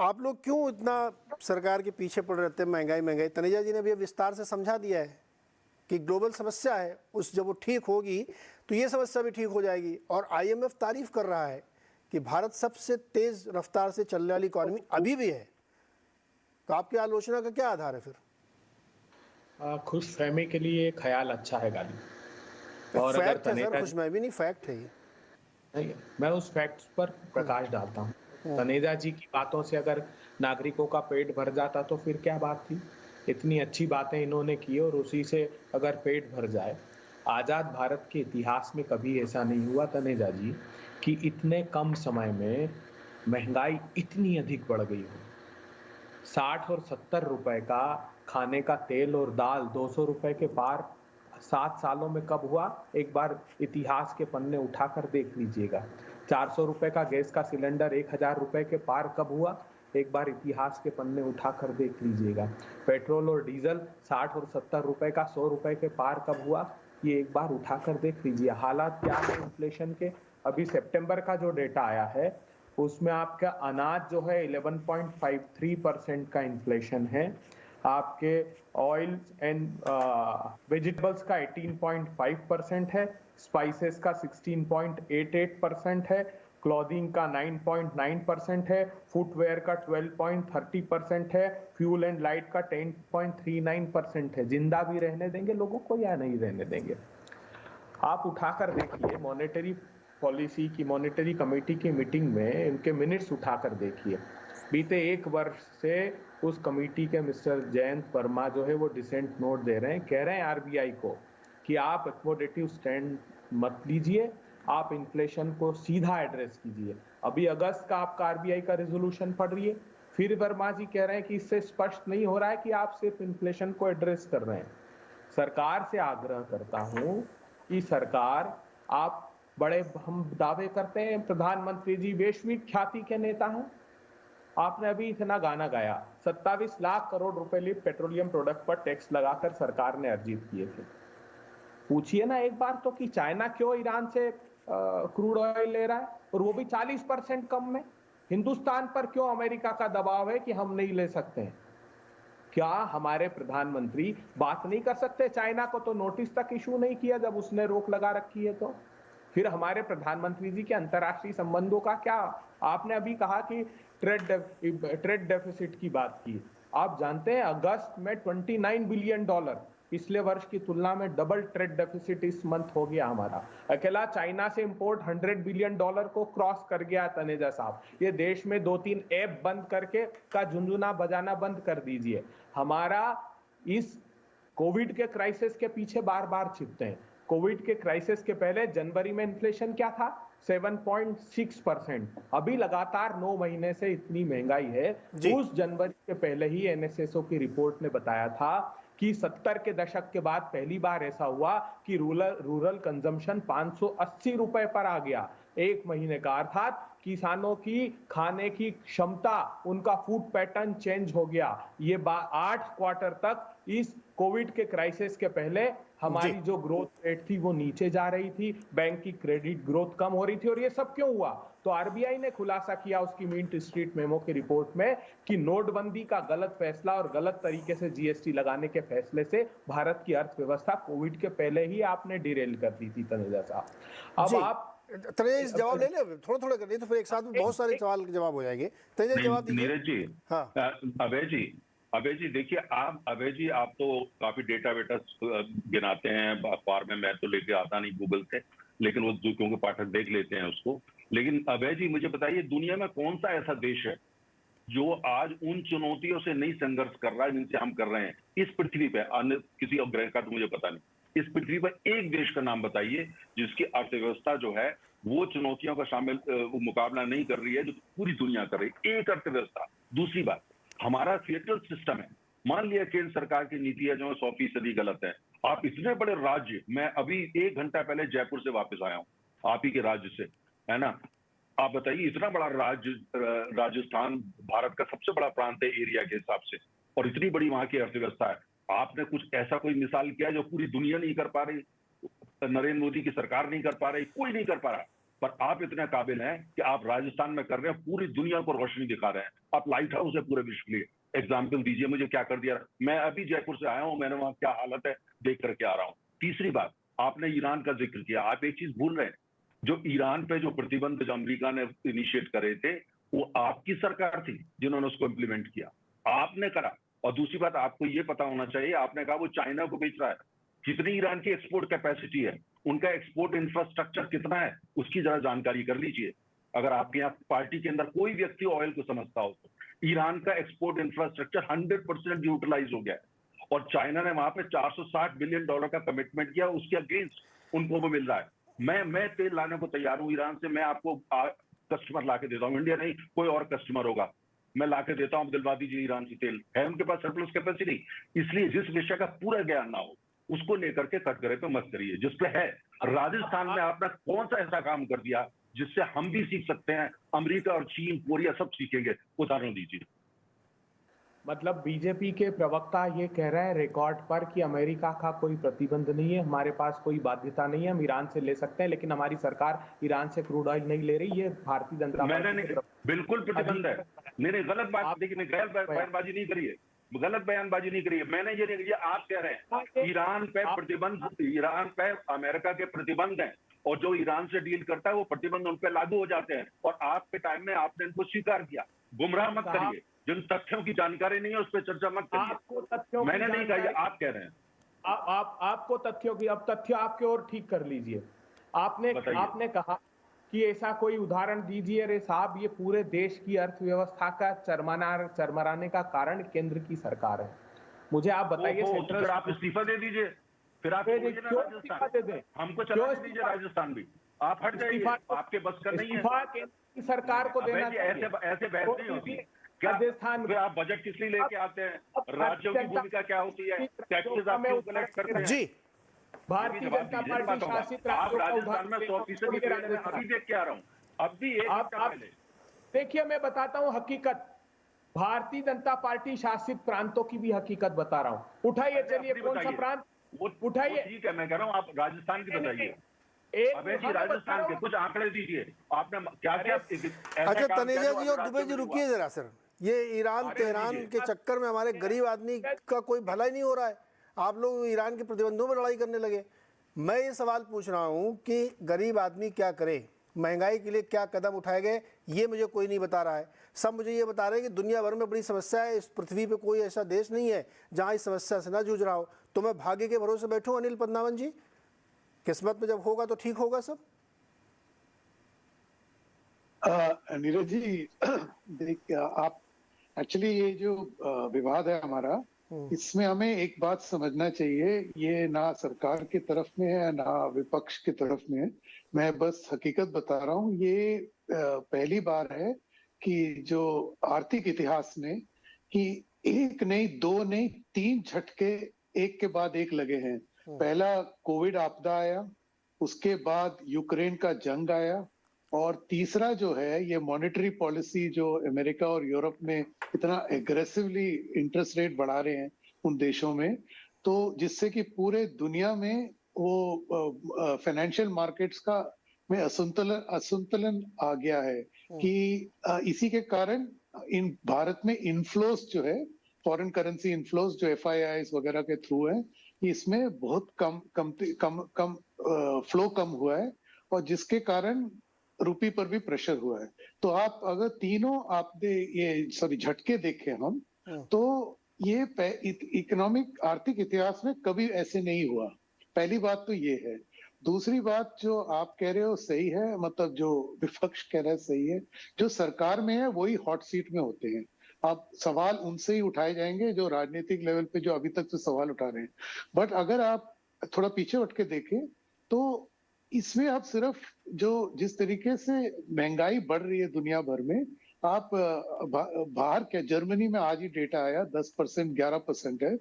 आप लोग क्यों इतना सरकार के पीछे पड़ रहते हैं? महंगाई महंगाई, तनेजा जी ने भी विस्तार से समझा दिया है कि ग्लोबल समस्या है, उस जब वो ठीक होगी तो ये समस्या भी ठीक हो जाएगी। और आईएमएफ तारीफ कर रहा है कि भारत सबसे तेज रफ्तार से चलने वाली इकॉनमी अभी भी है। तो आपकी आलोचना का क्या आधार है फिर? खुश फहमी के लिए ख्याल अच्छा है गाली। और अगर फैक्ट है सर, तनेजा जी, खुशमहमी नहीं, फैक्ट है ये। नहीं, मैं उस फैक्ट्स पर प्रकाश डालता हूँ। तनेजा जी की बातों से अगर नागरिकों का पेट भर जाता तो फिर क्या बात थी। इतनी अच्छी बातें इन्होंने की और उसी से अगर पेट भर जाए। आजाद भारत के इतिहास में कभी ऐसा नहीं हुआ तनेजा जी कि इतने कम समय में महंगाई इतनी अधिक बढ़ गई हो। 60 और 70 रुपए का खाने का तेल और दाल 200 रुपए के पार 7 सालों में कब हुआ? एक बार इतिहास के पन्ने उठाकर देख लीजिएगा। 400 रुपए का गैस का सिलेंडर 1000 रुपए के पार कब हुआ? एक बार इतिहास के पन्ने उठाकर देख लीजिएगा। पेट्रोल और डीजल 60 और 70 रुपए का 100 रुपए के पार कब हुआ? ये एक बार उठाकर देख लीजिए। हालात क्या है इन्फ्लेशन के? अभी सितंबर का जो डेटा आया है उसमें आपका अनाज जो है 11.53% का इन्फ्लेशन है। आपके ऑयल एंड वेजिटेबल्स का 18.5% है। स्पाइसेस का 16.88% है। क्लॉथिंग का 9.9% है। फुटवेयर का 12.30% है। फ्यूल एंड लाइट का 10.39% है। जिंदा भी रहने देंगे लोगों को या नहीं रहने देंगे? आप उठाकर देखिए मॉनेटरी पॉलिसी की मॉनेटरी कमेटी की मीटिंग में इनके मिनट्स उठाकर देखिए। बीते एक वर्ष से उस कमेटी के मिस्टर जयंत वर्मा जो है वो डिसेंट नोट दे रहे हैं, कह रहे हैं आरबीआई को कि आप अकोमोडेटिव स्टैंड मत लीजिए, आप इन्फ्लेशन को सीधा एड्रेस कीजिए। अभी अगस्त का आपका आरबीआई का रेजोल्यूशन पढ़ रही है, फिर वर्मा जी कह रहे हैं कि इससे स्पष्ट नहीं हो रहा है कि आप सिर्फ इन्फ्लेशन को एड्रेस कर रहे हैं। सरकार से आग्रह करता हूं कि सरकार, आप बड़े हम दावे करते हैं प्रधानमंत्री जी वैश्विक ख्याति के नेता हैं। आपने अभी इतना गाना गाया, 27 लाख करोड़ रुपए लिए पेट्रोलियम प्रोडक्ट पर टैक्स लगाकर सरकार ने अर्जित किए थे। पूछिए ना एक बार तो कि चाइना क्यों ईरान से क्रूड ऑयल ले रहा है और वो भी 40% कम में। हिंदुस्तान पर क्यों अमेरिका का दबाव है कि हम नहीं ले सकते हैं? क्या हमारे प्रधानमंत्री बात नहीं कर सकते? चाइना को तो नोटिस तक इशू नहीं किया जब उसने रोक लगा रखी है। तो फिर हमारे प्रधानमंत्री जी के अंतर्राष्ट्रीय संबंधों का क्या? आपने अभी कहा कि ट्रेड डेफिसिट की बात की। आप जानते हैं अगस्त में $29 बिलियन, पिछले वर्ष की तुलना में डबल ट्रेड डेफिसिट इस मंथ हो गया हमारा। अकेला चाइना से इंपोर्ट $100 बिलियन को क्रॉस कर गया। तनेजा साहब, ये देश में 2-3 ऐप बंद करके का झुंझुना बजाना बंद कर दीजिए। हमारा इस कोविड के क्राइसिस के पीछे बार बार छिपते हैं। कोविड के क्राइसिस के पहले जनवरी में इन्फ्लेशन क्या था? 7.6%। अभी लगातार 9 महीने से इतनी महंगाई है। जी। उस जनवरी के पहले ही एनएसएसओ की रिपोर्ट ने बताया था कि 70 के दशक के बाद पहली बार ऐसा हुआ कि रूरल कंजम्पशन 580 रुपए पर आ गया एक महीने का। अर्थात किसानों की खाने की क्षमता, उनका फूड पैटर्न चेंज हो गया। ये 8 क्वार्टर तक इस कोविड के क्राइसिस के पहले जी। हमारी जो ग्रोथ रेट थी वो नीचे जा रही थी, बैंक की क्रेडिट ग्रोथ कम हो रही थी। और ये सब क्यों हुआ? तो आरबीआई ने खुलासा किया उसकी मिंट स्ट्रीट मेमो की रिपोर्ट में कि नोटबंदी का गलत फैसला और गलत तरीके से जीएसटी लगाने के फैसले से भारत की अर्थव्यवस्था कोविड के पहले ही आपने डिरेल कर दी थी। तनेजा साहब, अब जी, आप तनेजा इस जवाब ले लें, थोड़ा थोड़ा कर, नहीं तो फिर एक साथ में बहुत सारे सवाल के जवाब हो जाएंगे। तनेजा जवाब दीजिए। नीरज जी, हाँ। अभय जी, अभय जी देखिए, अभय जी आप तो काफी डेटा वेटा गिनाते हैं अखबार में, मैं तो लेके आता नहीं गूगल से, लेकिन वो क्योंकि पाठक देख लेते हैं उसको। लेकिन अभय जी मुझे बताइए, दुनिया में कौन सा ऐसा देश है जो आज उन चुनौतियों से नहीं संघर्ष कर रहा है जिनसे हम कर रहे हैं इस पृथ्वी पे? अन्य किसी और ग्रह का तो मुझे पता नहीं। इस पृथ्वी पर एक देश का नाम बताइए जिसकी अर्थव्यवस्था जो है वो चुनौतियों का शामिल मुकाबला नहीं कर रही है जो पूरी दुनिया कर रही है। एक अर्थव्यवस्था। दूसरी बात, हमारा फेडरल सिस्टम है। मान लिया केंद्र सरकार की नीतियां जो है 100% गलत है। आप इतने बड़े राज्य, मैं अभी 1 घंटा पहले जयपुर से वापस आया हूं आप ही के राज्य से, है ना? आप बताइए, इतना बड़ा राज्य राजस्थान भारत का सबसे बड़ा प्रांत है एरिया के हिसाब से, और इतनी बड़ी वहां की अर्थव्यवस्था है। आपने कुछ ऐसा कोई मिसाल किया जो पूरी दुनिया नहीं कर पा रही? नरेंद्र मोदी की सरकार नहीं कर पा रही, कोई नहीं कर पा रहा। पर आप इतने काबिल हैं कि आप राजस्थान में कर रहे हैं, पूरी दुनिया को रोशनी दिखा रहे हैं। आप लाइट हाउस है पूरे विश्व के लिए। एग्जाम्पल दीजिए मुझे, क्या कर दिया। मैं अभी जयपुर से आया हूं, मैंने वहां क्या हालत है देख करके आ रहा हूं। तीसरी बात, आपने ईरान का जिक्र किया। आप एक चीज भूल रहे हैं, जो ईरान पे जो प्रतिबंध जो अमेरिका ने इनिशिएट करे थे, वो आपकी सरकार थी जिन्होंने उसको इंप्लीमेंट किया, आपने करा। और दूसरी बात, आपको ये पता होना चाहिए, आपने कहा वो चाइना को बेच रहा है। कितनी ईरान की एक्सपोर्ट कैपेसिटी है, उनका एक्सपोर्ट इंफ्रास्ट्रक्चर कितना है, उसकी जरा जानकारी कर लीजिए। अगर आपके यहाँ पार्टी के अंदर कोई व्यक्ति ऑयल को समझता हो तो ईरान का एक्सपोर्ट इंफ्रास्ट्रक्चर 100% यूटिलाइज हो गया है। और चाइना ने वहां पे $460 बिलियन का कमिटमेंट किया, उसके अगेंस्ट उनको वो मिल रहा है। मैं तेल लाने को तैयार हूं ईरान से। मैं आपको कस्टमर ला के देता हूँ, इंडिया नहीं कोई और कस्टमर होगा, मैं ला के देता हूँ, दिलवा दीजिए ईरान से तेल। है उनके पास सरप्लस कैपेसिटी। इसलिए जिस विषय का पूरा ज्ञान ना हो उसको लेकर के कटघरे पे मत करिए। जिसपे है, राजस्थान में आपने कौन सा ऐसा काम कर दिया जिससे हम भी सीख सकते हैं, अमेरिका और चीन कोरिया सब सीखेंगे, उदाहरण दीजिए। मतलब बीजेपी के प्रवक्ता ये कह रहे हैं रिकॉर्ड पर कि अमेरिका का कोई प्रतिबंध नहीं है, हमारे पास कोई बाध्यता नहीं है, हम ईरान से ले सकते हैं, लेकिन हमारी सरकार ईरान से क्रूड ऑयल नहीं ले रही। ये भारतीय जनता मैंने बिल्कुल प्रतिबंध है। नहीं गलत बात, देखिए गलत बयानबाजी नहीं करिए, गलत बयानबाजी नहीं करिए। मैंने ये नहीं, आप कह रहे हैं ईरान पे प्रतिबंध, ईरान पे अमेरिका के प्रतिबंध हैं, और जो ईरान से डील करता है वो प्रतिबंध उन पर लागू हो जाते हैं, और आपके टाइम में आपने इनको स्वीकार किया। गुमराह मत करिए, जिन तथ्यों की जानकारी नहीं है उस पर चर्चा मत करिए। मैंने नहीं कहा, आप कह रहे हैं। आपको तथ्यों की, अब तथ्य आपके और ठीक कर लीजिए। आपने कहा कि ऐसा कोई उदाहरण दीजिए। अरे साहब, ये पूरे देश की अर्थव्यवस्था का चरमराने का कारण केंद्र की सरकार है। मुझे आप बताइए, फिर आप इस्तीफा दे दीजिए, फिर आप इस्तीफा दे दें, हमको चला दीजिए राजस्थान भी, आप हट जाइए, आपके बस का नहीं है। केंद्र की सरकार को देना चाहिए। ऐसे बहस नहीं होती। राजस्थान फिर आप बजट किस लिए लेके आते हैं, राज्यों की भूमिका क्या होती है, टैक्सेस आप क्यों कलेक्ट करते हैं? जी, भारतीय जनता पार्टी शासित आप राजस्थान में 100% अभी देख के आ रहा हूँ, अब भी एक हफ्ता पहले। देखिए, मैं बताता हूँ हकीकत, भारतीय जनता पार्टी शासित प्रांतों की भी हकीकत बता रहा हूँ। उठाइए, चलिए, कौन सा प्रांत उठाइए। ठीक है, मैं कह रहा हूँ आप राजस्थान की बताइए। अबे जी, राजस्थान के कुछ आंकड़े दीजिए, आपने क्या क्या। अच्छा तनेजा जी और दुबे जी, रुकिए जरा सर। ये ईरान तेहरान के चक्कर में हमारे गरीब आदमी का कोई भला ही नहीं हो रहा है, आप लोग ईरान के प्रतिबंधों में लड़ाई करने लगे। मैं ये सवाल पूछ रहा हूँ कि गरीब आदमी क्या करे, महंगाई के लिए क्या कदम उठाए गए, ये मुझे कोई नहीं बता रहा है। सब मुझे ये बता रहे हैं कि दुनिया भर में बड़ी समस्या है, इस पृथ्वी पे कोई ऐसा देश नहीं है जहाँ इस समस्या से ना जूझ रहा हो। तो मैं भाग्य के भरोसे बैठूँ अनिल पद्मावन जी, किस्मत में जब होगा तो ठीक होगा सब। नीरज जी, देख आप एक्चुअली ये जो विवाद है हमारा, इसमें हमें एक बात समझना चाहिए, ये ना सरकार की तरफ में है ना विपक्ष की तरफ में है। मैं बस हकीकत बता रहा हूँ। ये पहली बार है कि जो आर्थिक इतिहास में कि एक नहीं, दो नहीं, 3 झटके एक के बाद एक लगे हैं। पहला कोविड आपदा आया, उसके बाद यूक्रेन का जंग आया, और तीसरा जो है ये मॉनेटरी पॉलिसी जो अमेरिका और यूरोप में इतना एग्रेसिवली इंटरेस्ट रेट बढ़ा रहे हैं उन देशों में, तो जिससे कि पूरे दुनिया में वो फाइनेंशियल मार्केट्स का में असंतुलन आ गया है कि इसी के कारण इन भारत में इनफ्लोस जो है, फॉरेन करेंसी इनफ्लोस जो FIIs वगैरह के थ्रू है, इसमें बहुत कम फ्लो कम हुआ है, और जिसके कारण रुपये पर भी प्रेशर हुआ है। तो आप अगर तीनों आपने ये झटके देखे हम, तो ये इकोनॉमिक आर्थिक इतिहास में कभी ऐसे नहीं हुआ। पहली बात तो ये है। दूसरी बात जो आप कह रहे हो सही है, मतलब जो विपक्ष कह रहा है सही है, जो सरकार में है वही हॉट सीट में होते हैं। आप सवाल उनसे ही उठाए जाएंगे जो राजनीतिक लेवल पे जो अभी तक जो सवाल उठा रहे हैं। बट अगर आप थोड़ा पीछे उठ के देखें तो इसमें आप सिर्फ जो जिस तरीके से महंगाई बढ़ रही है दुनिया भर में, आप बाहर क्या, जर्मनी में आज ही डेटा आया 10% 11% है,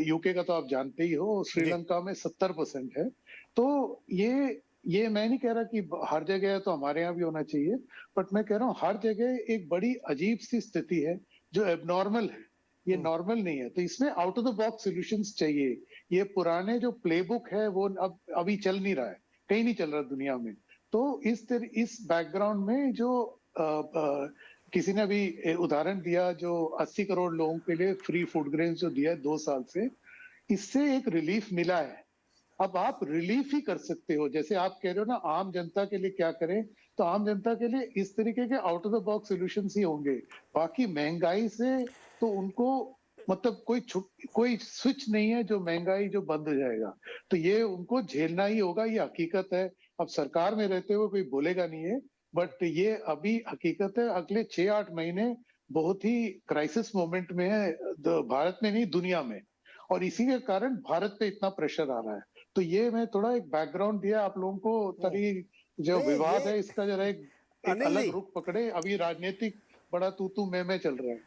यूके का तो आप जानते ही हो, श्रीलंका में 70% है। तो ये मैं नहीं कह रहा कि हर जगह है तो हमारे यहाँ भी होना चाहिए, बट मैं कह रहा हूँ हर जगह एक बड़ी अजीब सी स्थिति है जो एबनॉर्मल है, ये नॉर्मल नहीं है। तो इसमें out of the box solutions चाहिए। ये पुराने जो प्लेबुक है वो अब अभी चल नहीं रहा है, कहीं नहीं चल रहा दुनिया में। तो इस बैकग्राउंड में जो किसी ने अभी उदाहरण दिया, जो 80 करोड़ लोगों के लिए फ्री फूड ग्रेन जो दिया है 2 साल से, इससे एक रिलीफ मिला है। अब आप रिलीफ ही कर सकते हो। जैसे आप कह रहे हो ना, आम जनता के लिए क्या करें, तो आम जनता के लिए इस तरीके के out of the box solutions ही होंगे। बाकी महंगाई से तो उनको मतलब कोई स्विच नहीं है जो महंगाई जो बंद हो जाएगा, तो ये उनको झेलना ही होगा, ये हकीकत है। अब सरकार में रहते हुए कोई बोलेगा नहीं है, बट ये अभी हकीकत है। अगले 6-8 महीने बहुत ही क्राइसिस मोमेंट में है, भारत में नहीं दुनिया में, और इसी के कारण भारत पे इतना प्रेशर आ रहा है। तो ये मैं थोड़ा एक बैकग्राउंड दिया आप लोगों को, ताकि जो नहीं, विवाद ये है इसका जरा एक अनिल अलग जी, रुख पकड़े। अभी राजनीतिक बड़ा तू मैं चल रहा है।